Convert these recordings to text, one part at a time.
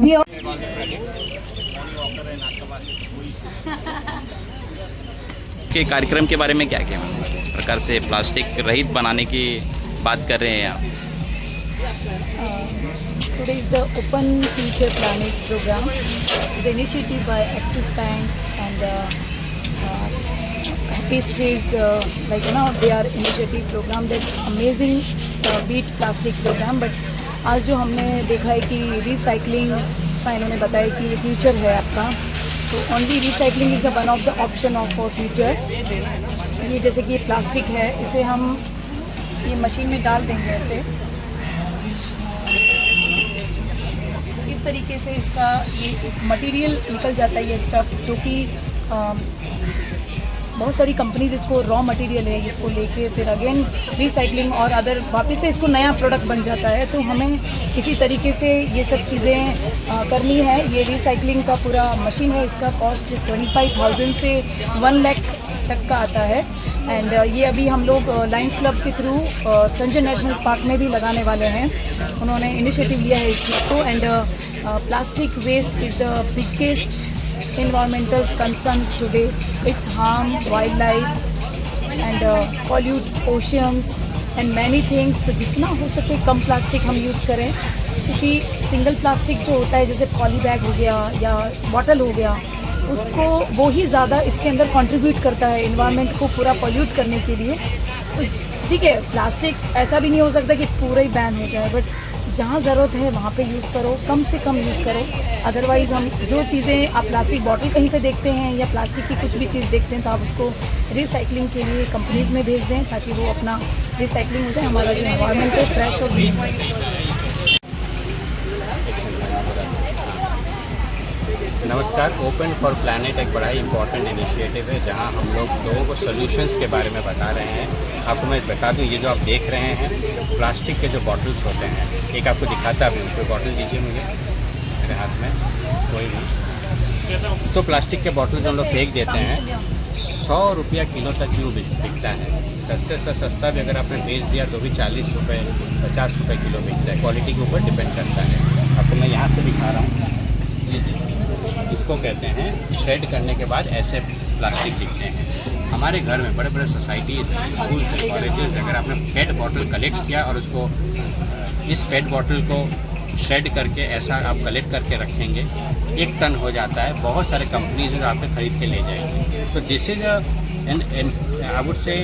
We all के कार्यक्रम के बारे में क्या क्या प्रकार से प्लास्टिक रहित बनाने की बात कर रहे हैं आप? Today is the Open Future Planet program. It's an initiative by Axis Bank and Pastries, they are initiative program that amazing beat plastic program. But आज जो हमने देखा है कि रिसाइकलिंग का इन्होंने बताया कि ये फ्यूचर है आपका, तो only recycling is the one of the option of for future. ये जैसे कि प्लास्टिक है, इसे हम ये मशीन में डाल देंगे ऐसे, इस तरीके से इसका ये मटेरियल निकल जाता है, ये स्टफ़ जो कि बहुत सारी कंपनीज इसको रॉ मटेरियल है, इसको लेके फिर अगेन रिसाइकलिंग और अदर वापस से इसको नया प्रोडक्ट बन जाता है। तो हमें इसी तरीके से ये सब चीज़ें करनी है। ये रिसाइकलिंग का पूरा मशीन है, इसका कॉस्ट 25,000 से 1 लाख तक का आता है। एंड ये अभी हम लोग लायंस क्लब के थ्रू संजय नेशनल पार्क में भी लगाने वाले हैं। उन्होंने इनिशिएटिव लिया है इस चीज़ को। And plastic waste is the biggest environmental concerns today. It's harm wildlife and pollute oceans and many things. तो जितना हो सके कम प्लास्टिक हम यूज़ करें, क्योंकि सिंगल प्लास्टिक जो होता है जैसे पॉली बैग हो गया या बॉटल हो गया, उसको वो ही ज़्यादा इसके अंदर कंट्रीब्यूट करता है इन्वायरमेंट को पूरा पॉल्यूट करने के लिए। तो ठीक है, प्लास्टिक ऐसा भी नहीं हो सकता कि पूरा ही बैन हो जाए, बट जहाँ ज़रूरत है वहाँ पे यूज़ करो, कम से कम यूज़ करें। अदरवाइज़ हम जो चीज़ें आप प्लास्टिक बॉटल कहीं पे देखते हैं या प्लास्टिक की कुछ भी चीज़ देखते हैं, तो आप उसको रिसाइकलिंग के लिए कंपनीज़ में भेज दें ताकि वो अपना रिसाइकलिंग हो जाए, हमारा जो एनवायरनमेंट है फ्रेश और ग्रीन हो। नमस्कार। ओपन फॉर प्लानेट एक बड़ा ही इम्पोर्टेंट इनिशिएटिव है जहां हम लोगों को सॉल्यूशंस के बारे में बता रहे हैं। आपको मैं बता दूं, ये जो आप देख रहे हैं प्लास्टिक के जो बॉटल्स होते हैं, एक आपको दिखाता भी हूँ। कोई बॉटल दीजिए मुझे, मेरे हाथ में कोई भी। तो प्लास्टिक के बॉटल्स हम लोग फेंक देते हैं, 100 रुपया किलो तक यूँ बिकता है। सस्ते से सस्ता भी अगर आपने बेच दिया तो भी 40 रुपये 50 रुपये किलो बिकता है। क्वालिटी के ऊपर डिपेंड करता है। आपको मैं यहाँ से दिखा रहा हूँ, ये इसको कहते हैं श्रेड करने के बाद ऐसे प्लास्टिक दिखते हैं। हमारे घर में बड़े बड़े सोसाइटीज़, स्कूल्स है, कॉलेजेस, अगर आपने पेट बॉटल कलेक्ट किया और उसको इस पेट बॉटल को श्रेड करके ऐसा आप कलेक्ट करके रखेंगे, 1 टन हो जाता है। बहुत सारे कंपनीज जो आपसे खरीद के ले जाएंगे। तो this is I would say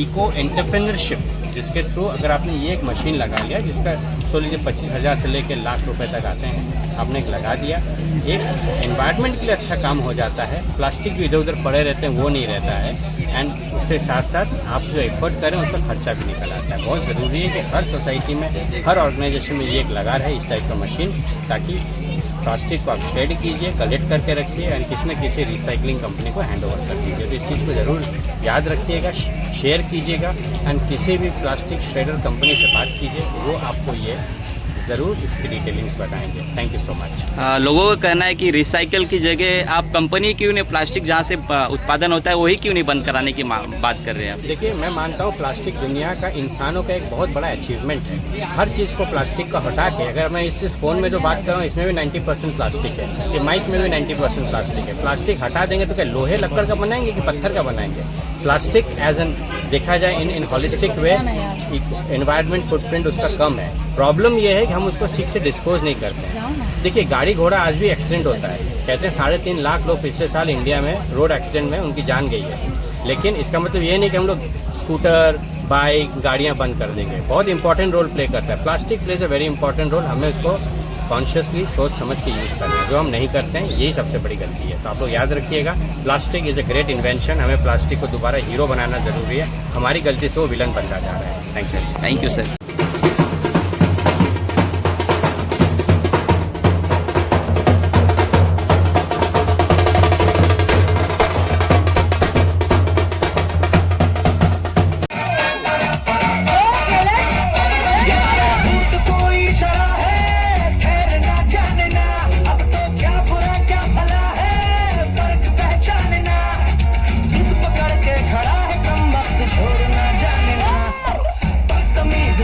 eco entrepreneurship, जिसके थ्रू अगर आपने ये एक मशीन लगा लिया जिसका सोच लीजिए 25,000 से लेकर लाख रुपए तक आते हैं, आपने एक लगा दिया, एक एनवायरनमेंट के लिए अच्छा काम हो जाता है। प्लास्टिक जो इधर उधर पड़े रहते हैं वो नहीं रहता है। एंड उसके साथ साथ आप जो एफर्ट करें उसका खर्चा भी निकल आता है। बहुत ज़रूरी है कि हर सोसाइटी में, हर ऑर्गेनाइजेशन में ये एक लगा रहे इस टाइप का मशीन, ताकि प्लास्टिक को आप श्रेड कीजिए, कलेक्ट करके रखिए एंड किसी न किसी रिसाइकलिंग कंपनी को हैंड ओवर कर दीजिए। तो इस चीज़ को ज़रूर याद रखिएगा, शेयर कीजिएगा एंड किसी भी प्लास्टिक श्रेडर कंपनी से बात कीजिए, वो आपको ये ज़रूर इसकी डिटेलिंग्स बताएंगे। Thank you so much. लोगों का कहना है कि रिसाइकल की जगह आप कंपनी क्यों नहीं, प्लास्टिक जहाँ से उत्पादन होता है वही क्यों नहीं बंद कराने की बात कर रहे हैं आप? देखिए, मैं मानता हूँ प्लास्टिक दुनिया का, इंसानों का एक बहुत बड़ा अचीवमेंट है। हर चीज़ को प्लास्टिक का हटा के, अगर मैं इस फ़ोन में जो बात कर रहा हूँ इसमें भी 90% प्लास्टिक है, ये माइक में भी 90% प्लास्टिक है। प्लास्टिक हटा देंगे तो क्या लोहे लक्कड़ का बनाएंगे कि पत्थर का बनाएंगे? प्लास्टिक एज एन देखा जाए इन होलिस्टिक वे, एनवायरनमेंट फुटप्रिंट उसका कम है। प्रॉब्लम ये है कि हम उसको ठीक से डिस्पोज नहीं करते हैं। देखिए, गाड़ी घोड़ा आज भी एक्सीडेंट होता है। कहते हैं 3.5 लाख लोग पिछले साल इंडिया में रोड एक्सीडेंट में उनकी जान गई है। लेकिन इसका मतलब ये नहीं कि हम लोग स्कूटर, बाइक, गाड़ियाँ बंद कर देंगे। बहुत इंपॉर्टेंट रोल प्ले करता है plastic, plays a very important role. हमें उसको कॉन्शियसली सोच समझ के यूज़ करना है, जो हम नहीं करते हैं यही सबसे बड़ी गलती है। तो आप लोग याद रखिएगा, plastic is a great invention. हमें प्लास्टिक को दोबारा हीरो बनाना ज़रूरी है। हमारी गलती से वो विलन बनता जा रहा है। Thank you sir. खड़ा है कम वक्त छोड़ना जानना, बदतमीज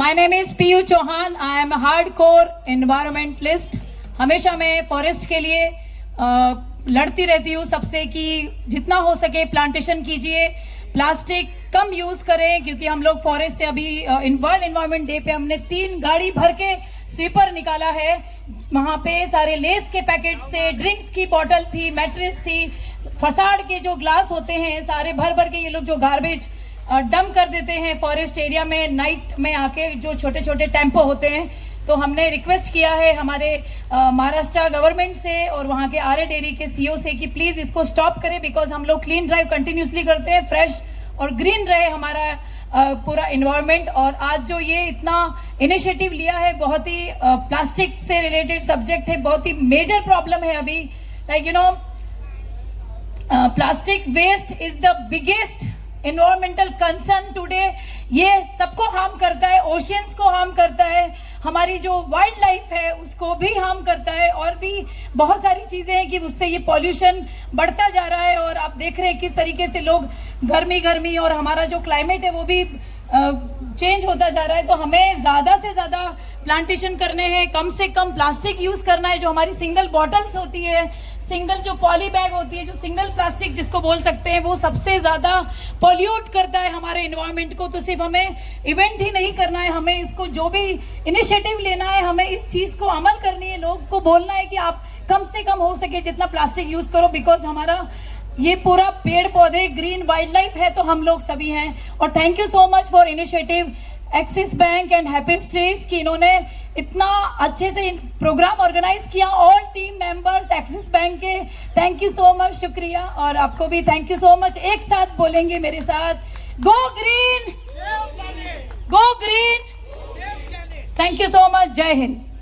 my name is Piyu Chauhan. I am hardcore environmentalist. हमेशा मैं फॉरेस्ट के लिए लड़ती रहती हूँ सबसे कि जितना हो सके प्लांटेशन कीजिए, प्लास्टिक कम यूज करें, क्योंकि हम लोग फॉरेस्ट से अभी वर्ल्ड एनवायरनमेंट डे पे हमने 3 गाड़ी भर के स्वीपर निकाला है. वहाँ पे सारे लेस के पैकेट से ड्रिंक्स की बोतल थी, मैट्रेस थी, फसाड के जो ग्लास होते हैं सारे भर भर के ये लोग जो गार्बेज डंप कर देते हैं फॉरेस्ट एरिया में. नाइट में आके जो छोटे छोटे टेम्पो होते हैं, तो हमने रिक्वेस्ट किया है हमारे महाराष्ट्र गवर्नमेंट से और वहाँ के आर्य डेयरी के सीईओ से कि प्लीज इसको स्टॉप करें, बिकॉज हम लोग क्लीन ड्राइव कंटिन्यूसली करते हैं, फ्रेश और ग्रीन रहे हमारा पूरा इन्वायरमेंट. और आज जो ये इतना इनिशिएटिव लिया है, बहुत ही प्लास्टिक से रिलेटेड सब्जेक्ट है, बहुत ही मेजर प्रॉब्लम है अभी. Like you know, plastic waste is the biggest environmental concern today. ये सबको हार्म करता है, ओशियंस को हार्म करता है, हमारी जो वाइल्ड लाइफ है उसको भी हार्म करता है, और भी बहुत सारी चीजें हैं कि उससे ये पॉल्यूशन बढ़ता जा रहा है. और आप देख रहे हैं किस तरीके से लोग गर्मी और हमारा जो क्लाइमेट है वो भी चेंज होता जा रहा है. तो हमें ज्यादा से ज्यादा प्लांटेशन करने हैं, कम से कम प्लास्टिक यूज करना है. जो हमारी सिंगल बॉटल्स होती है, सिंगल जो पॉली बैग होती है, जो सिंगल प्लास्टिक जिसको बोल सकते हैं, वो सबसे ज्यादा पॉल्यूट करता है हमारे एनवायरनमेंट को. तो सिर्फ हमें इवेंट ही नहीं करना है, हमें इसको जो भी इनिशिएटिव लेना है, हमें इस चीज को अमल करनी है. लोग को बोलना है कि आप कम से कम हो सके जितना प्लास्टिक यूज करो, बिकॉज हमारा ये पूरा पेड़ पौधे ग्रीन वाइल्ड लाइफ है, तो हम लोग सभी हैं. और thank you so much for initiative Axis Bank and happy streets कि इन्होंने इतना अच्छे से प्रोग्राम ऑर्गेनाइज किया. All team members Axis Bank के थैंक यू सो मच, शुक्रिया. और आपको भी थैंक यू सो मच. एक साथ बोलेंगे मेरे साथ, go green, go green. Thank you so much. जय हिंद.